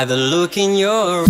by the look in your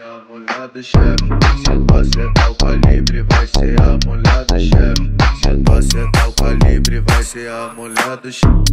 a mulher do chefe. Se tu acertar o calibre, vai ser a mulher do chefe. Se tu acertar o calibre, vai ser a mulher do chefe.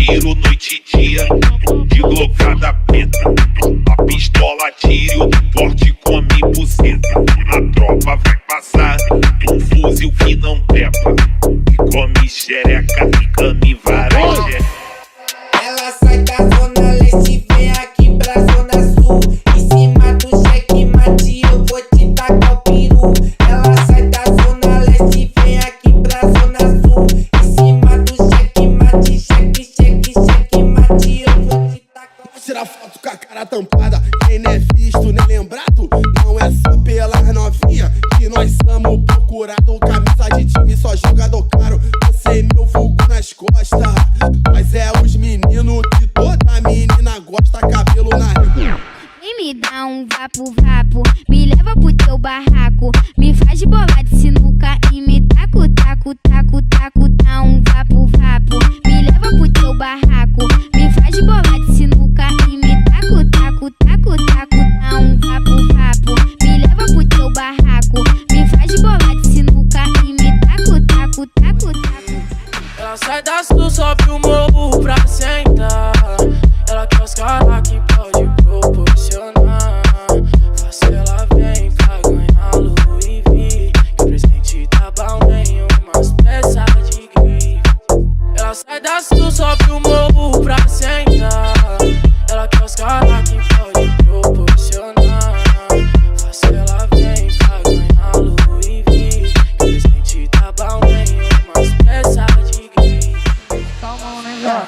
tiro noite e dia, de glocada preta. A pistola tiro, forte come buceta. A tropa vai passar, um fuzil que não trepa. E come xereca, come varajé. Ela sai da zona leste, vem aqui pra zona sul. Em cima do checkmate eu vou te tacar o peru. Ela sai da zona leste, vem aqui pra zona sul. Em cima do checkmate, checkmate eu vou te tacar. Tira foto com a cara tampada, quem não é visto nem lembrado. Não é só pelas novinha que nós somos procurado. Camisa de time, só jogador caro. Você meu vulgo nas costas. Mas é os meninos que toda menina gosta. Cabelo na régua. Vem me dá um vapo, me leva pro teu barraco. Me faz de bola de sinuca e me taco. Dá um vapo, me leva pro teu barraco. Me faz de bola de sinuca e me taco. Dá um vapo, me leva pro teu barraco. Me faz de bola de sinuca e me taco. Ela sai da sul, sobe o morro pra sentar. Ela quer os caras que pode proporcionar. Faça ela vem pra ganhar Louis V. Que o presente tá bom, nem umas peças de grife. Ela sai da sul, sobe o morro pra sentar. Ela quer os caras que pode proporcionar. Faça ela vem pra ganhar Louis V. Que o presente tá bom, nem umas peças de grife. Calma, né, velho?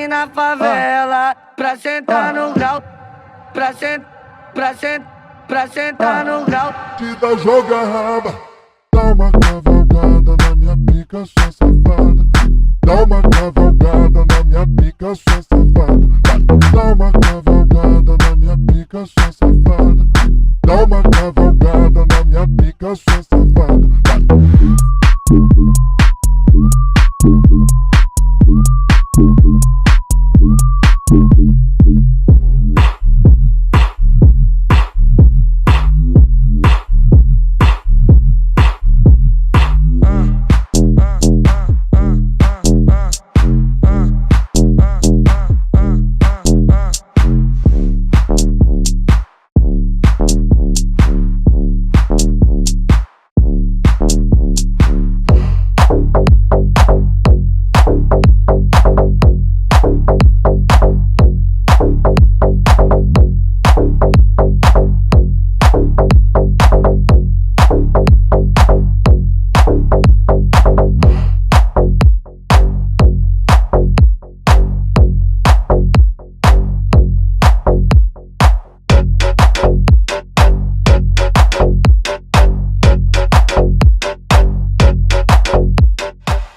Na favela, pra sentar no grau, pra sentar no grau. Te dá joga raba, dá uma cavalgada na minha pica, sua safada. Dá uma cavalgada na minha pica, sua safada. Dá uma cavalgada na minha pica, sua safada. Dá uma cavalgada na minha pica, sua safada.